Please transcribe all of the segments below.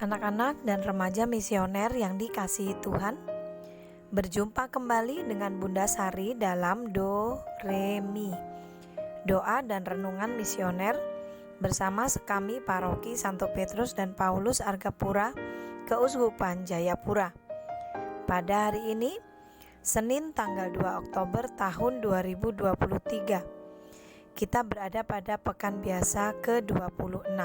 Anak-anak dan remaja misioner yang dikasihi Tuhan, berjumpa kembali dengan Bunda Sari dalam Do Re Mi, doa dan renungan misioner bersama sekami Paroki Santo Petrus dan Paulus Argapura, Keuskupan Jayapura. Pada hari ini, Senin tanggal 2 Oktober tahun 2023, kita berada pada pekan biasa ke-26.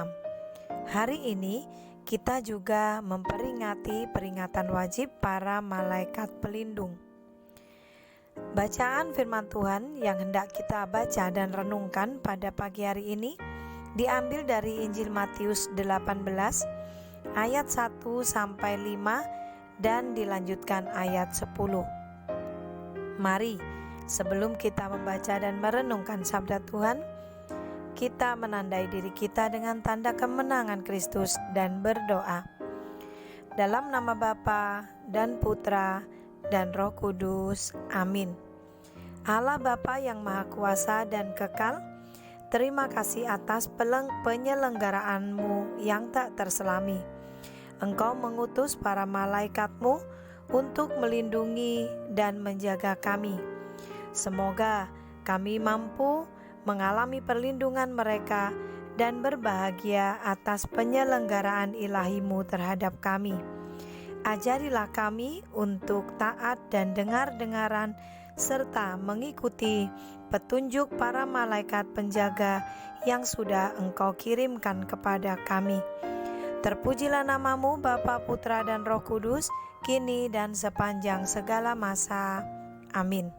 Hari ini kita juga memperingati peringatan wajib para malaikat pelindung. Bacaan firman Tuhan yang hendak kita baca dan renungkan pada pagi hari ini diambil dari Injil Matius 18 ayat 1 sampai 5 dan dilanjutkan ayat 10. Mari, sebelum kita membaca dan merenungkan sabda Tuhan, kita menandai diri kita dengan tanda kemenangan Kristus dan berdoa. Dalam nama Bapa dan Putra dan Roh Kudus. Amin. Allah Bapa yang Maha Kuasa dan Kekal, terima kasih atas penyelenggaraanmu yang tak terselami. Engkau mengutus para malaikat-Mu untuk melindungi dan menjaga kami. Semoga kami mampu mengalami perlindungan mereka dan berbahagia atas penyelenggaraan ilahi-Mu terhadap kami. Ajarilah kami untuk taat dan dengar-dengaran serta mengikuti petunjuk para malaikat penjaga yang sudah Engkau kirimkan kepada kami. Terpujilah nama-Mu Bapa, Putra dan Roh Kudus, kini dan sepanjang segala masa. Amin.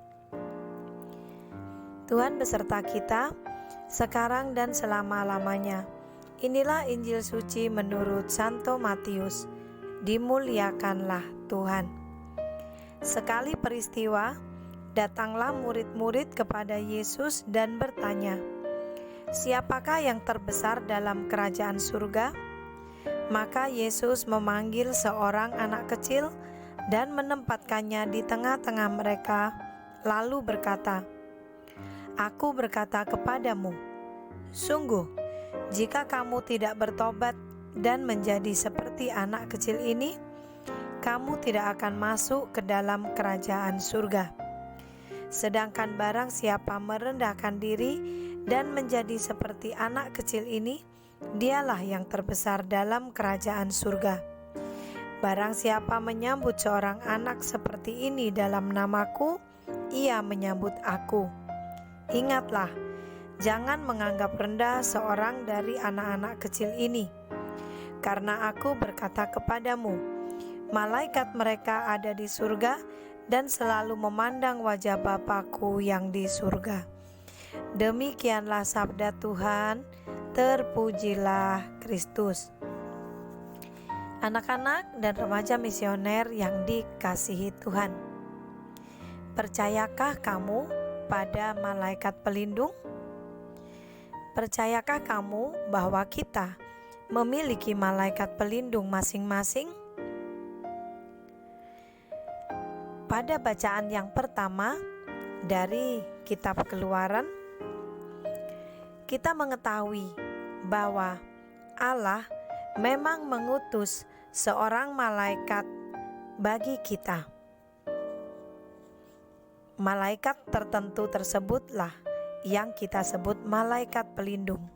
Tuhan beserta kita, sekarang dan selama-lamanya. Inilah Injil suci menurut Santo Matius. Dimuliakanlah Tuhan. Sekali peristiwa, datanglah murid-murid kepada Yesus dan bertanya, "Siapakah yang terbesar dalam kerajaan surga?" Maka Yesus memanggil seorang anak kecil dan menempatkannya di tengah-tengah mereka, lalu berkata, "Aku berkata kepadamu, sungguh, jika kamu tidak bertobat dan menjadi seperti anak kecil ini, kamu tidak akan masuk ke dalam kerajaan surga. Sedangkan barang siapa merendahkan diri dan menjadi seperti anak kecil ini, dialah yang terbesar dalam kerajaan surga. Barang siapa menyambut seorang anak seperti ini dalam namaku, ia menyambut aku. Ingatlah, jangan menganggap rendah seorang dari anak-anak kecil ini. Karena aku berkata kepadamu, malaikat mereka ada di surga dan selalu memandang wajah Bapa-Ku yang di surga." Demikianlah sabda Tuhan, terpujilah Kristus. Anak-anak dan remaja misioner yang dikasihi Tuhan, percayakah kamu pada malaikat pelindung? Percayakah kamu bahwa kita memiliki malaikat pelindung masing-masing? Pada bacaan yang pertama dari kitab Keluaran, kita mengetahui bahwa Allah memang mengutus seorang malaikat bagi kita. Malaikat tertentu tersebutlah yang kita sebut malaikat pelindung.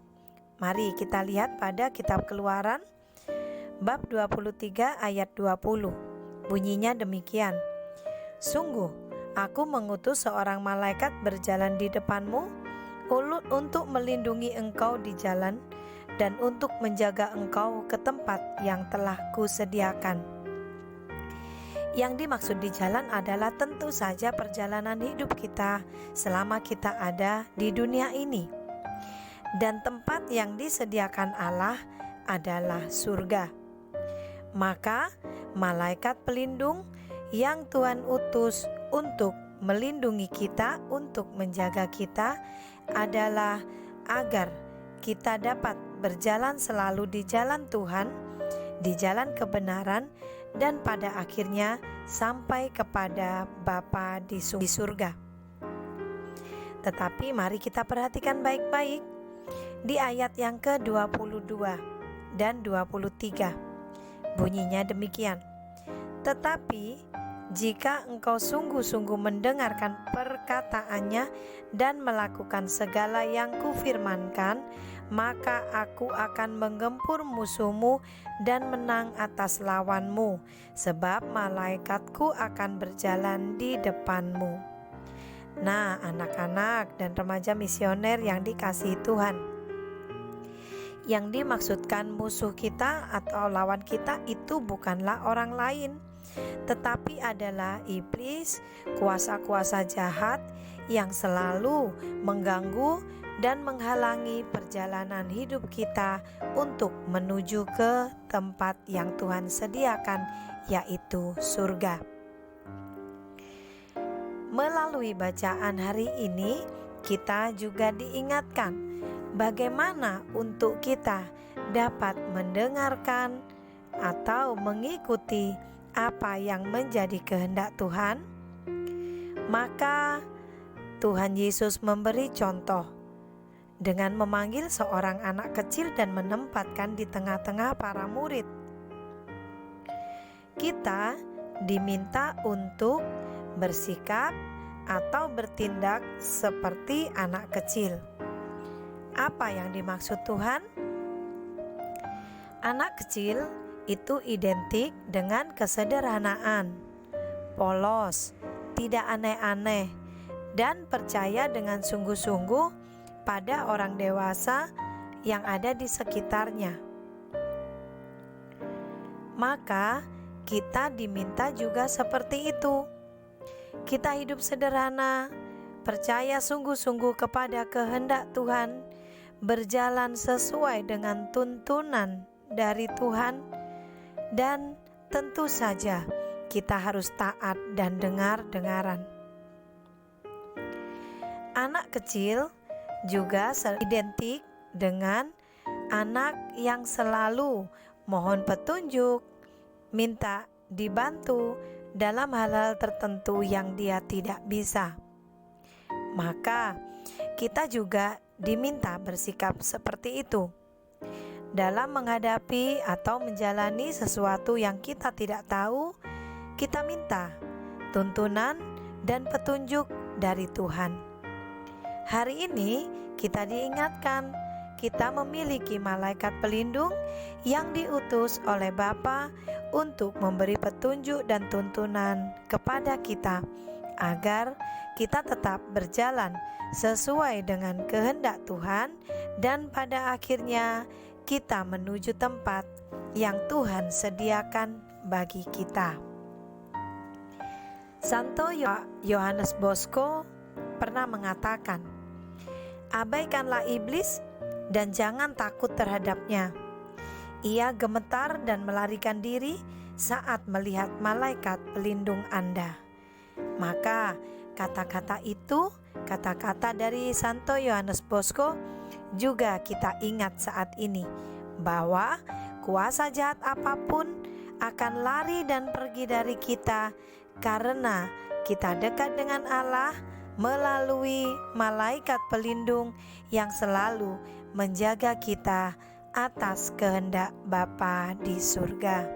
Mari kita lihat pada kitab Keluaran bab 23 ayat 20. Bunyinya demikian, "Sungguh, aku mengutus seorang malaikat berjalan di depanmu untuk melindungi engkau di jalan dan untuk menjaga engkau ke tempat yang telah kusediakan." Yang dimaksud di jalan adalah tentu saja perjalanan hidup kita selama kita ada di dunia ini. Dan tempat yang disediakan Allah adalah surga. Maka malaikat pelindung yang Tuhan utus untuk melindungi kita, untuk menjaga kita, adalah agar kita dapat berjalan selalu di jalan Tuhan, di jalan kebenaran, dan pada akhirnya sampai kepada Bapa di surga. Tetapi mari kita perhatikan baik-baik di ayat yang ke-22 dan 23. Bunyinya demikian. Tetapi jika engkau sungguh-sungguh mendengarkan perkataannya dan melakukan segala yang kufirmankan, maka aku akan menggempur musuhmu dan menang atas lawanmu, sebab malaikatku akan berjalan di depanmu. Nah, anak-anak dan remaja misioner yang dikasihi Tuhan, yang dimaksudkan musuh kita atau lawan kita itu bukanlah orang lain, tetapi adalah iblis, kuasa-kuasa jahat yang selalu mengganggu dan menghalangi perjalanan hidup kita untuk menuju ke tempat yang Tuhan sediakan, yaitu surga. Melalui bacaan hari ini, kita juga diingatkan bagaimana untuk kita dapat mendengarkan atau mengikuti apa yang menjadi kehendak Tuhan. Maka Tuhan Yesus memberi contoh dengan memanggil seorang anak kecil dan menempatkan di tengah-tengah para murid. Kita diminta untuk bersikap atau bertindak seperti anak kecil. Apa yang dimaksud Tuhan? Anak kecil itu identik dengan kesederhanaan, polos, tidak aneh-aneh, dan percaya dengan sungguh-sungguh pada orang dewasa yang ada di sekitarnya. Maka kita diminta juga seperti itu. Kita hidup sederhana, percaya sungguh-sungguh kepada kehendak Tuhan, berjalan sesuai dengan tuntunan dari Tuhan, dan tentu saja kita harus taat dan dengar-dengaran. Anak kecil juga identik dengan anak yang selalu mohon petunjuk, minta dibantu dalam hal-hal tertentu yang dia tidak bisa. Maka kita juga diminta bersikap seperti itu dalam menghadapi atau menjalani sesuatu yang kita tidak tahu. Kita minta tuntunan dan petunjuk dari Tuhan. Hari ini kita diingatkan kita memiliki malaikat pelindung yang diutus oleh Bapa untuk memberi petunjuk dan tuntunan kepada kita agar kita tetap berjalan sesuai dengan kehendak Tuhan, dan pada akhirnya kita menuju tempat yang Tuhan sediakan bagi kita. Santo Yohanes Bosco pernah mengatakan, abaikanlah iblis dan jangan takut terhadapnya. Ia gemetar dan melarikan diri saat melihat malaikat pelindung Anda. Maka kata-kata itu, kata-kata dari Santo Yohanes Bosco, juga kita ingat saat ini, bahwa kuasa jahat apapun akan lari dan pergi dari kita karena kita dekat dengan Allah melalui malaikat pelindung yang selalu menjaga kita atas kehendak Bapa di surga.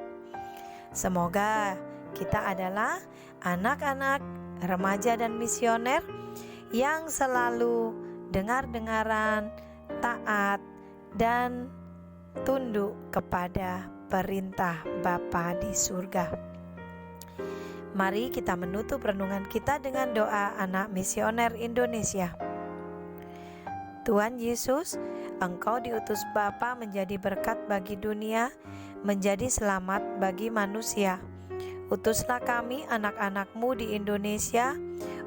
Semoga kita adalah anak-anak, remaja dan misioner yang selalu dengar-dengaran, taat, dan tunduk kepada perintah Bapa di surga. Mari kita menutup renungan kita dengan doa anak misioner Indonesia. Tuhan Yesus, Engkau diutus Bapa menjadi berkat bagi dunia, menjadi selamat bagi manusia. Utuslah kami anak-anak-Mu di Indonesia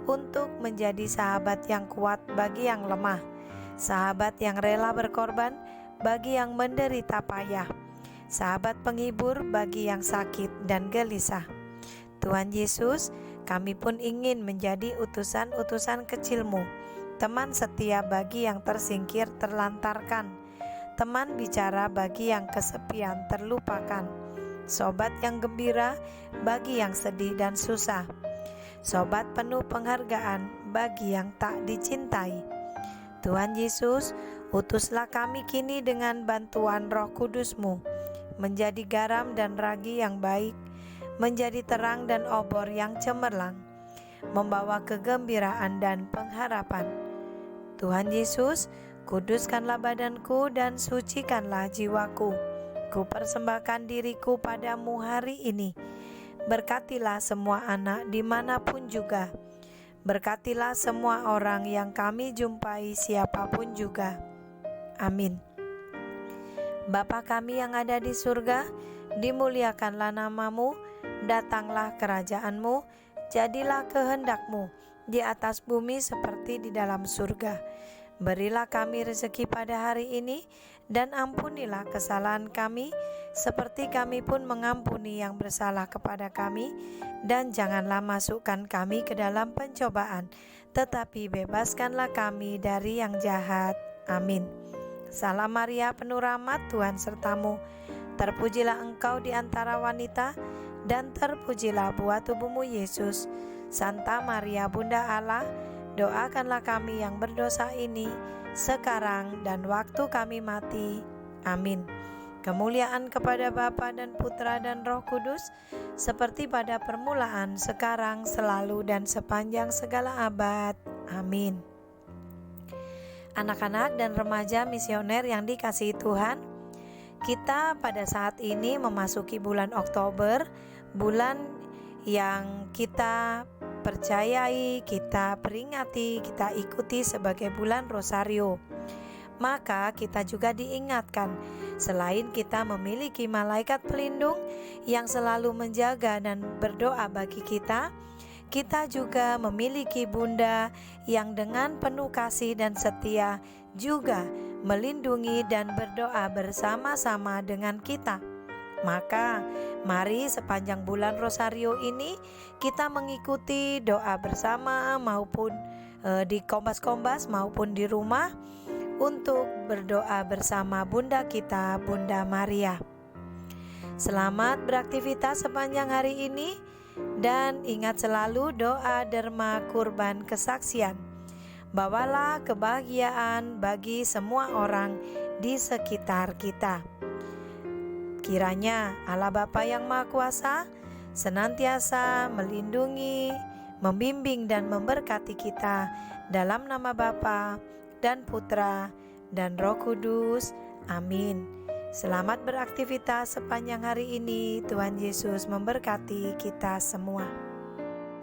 untuk menjadi sahabat yang kuat bagi yang lemah, sahabat yang rela berkorban bagi yang menderita payah, sahabat penghibur bagi yang sakit dan gelisah. Tuhan Yesus, kami pun ingin menjadi utusan-utusan kecil-Mu, teman setia bagi yang tersingkir terlantarkan, teman bicara bagi yang kesepian terlupakan, sobat yang gembira bagi yang sedih dan susah, sobat penuh penghargaan bagi yang tak dicintai. Tuhan Yesus, utuslah kami kini dengan bantuan Roh Kudus-Mu, menjadi garam dan ragi yang baik, menjadi terang dan obor yang cemerlang, membawa kegembiraan dan pengharapan. Tuhan Yesus, kuduskanlah badanku dan sucikanlah jiwaku. Ku persembahkan diriku padamu hari ini. Berkatilah semua anak dimanapun juga. Berkatilah semua orang yang kami jumpai siapapun juga. Amin. Bapa kami yang ada di surga, dimuliakanlah namamu, datanglah kerajaanmu, jadilah kehendakmu di atas bumi seperti di dalam surga. Berilah kami rezeki pada hari ini, dan ampunilah kesalahan kami, seperti kami pun mengampuni yang bersalah kepada kami. Dan janganlah masukkan kami ke dalam pencobaan, tetapi bebaskanlah kami dari yang jahat. Amin. Salam Maria, penuh rahmat, Tuhan sertamu. Terpujilah engkau di antara wanita, dan terpujilah buah tubuhmu Yesus. Santa Maria, Bunda Allah, doakanlah kami yang berdosa ini, sekarang dan waktu kami mati. Amin. Kemuliaan kepada Bapa dan Putra dan Roh Kudus, seperti pada permulaan, sekarang, selalu, dan sepanjang segala abad. Amin. Anak-anak dan remaja misioner yang dikasihi Tuhan, kita pada saat ini memasuki bulan Oktober, bulan yang kita percayai, kita peringati, kita ikuti sebagai bulan Rosario. Maka kita juga diingatkan, selain kita memiliki malaikat pelindung yang selalu menjaga dan berdoa bagi kita juga memiliki Bunda yang dengan penuh kasih dan setia juga melindungi dan berdoa bersama-sama dengan kita. Maka mari sepanjang bulan Rosario ini kita mengikuti doa bersama maupun di Kompas-Kompas maupun di rumah untuk berdoa bersama Bunda kita, Bunda Maria. Selamat beraktivitas sepanjang hari ini, dan ingat selalu doa derma kurban kesaksian. Bawalah kebahagiaan bagi semua orang di sekitar kita. Kiranya Allah Bapa yang Maha Kuasa senantiasa melindungi, membimbing dan memberkati kita dalam nama Bapa dan Putra dan Roh Kudus. Amin. Selamat beraktivitas sepanjang hari ini. Tuhan Yesus memberkati kita semua.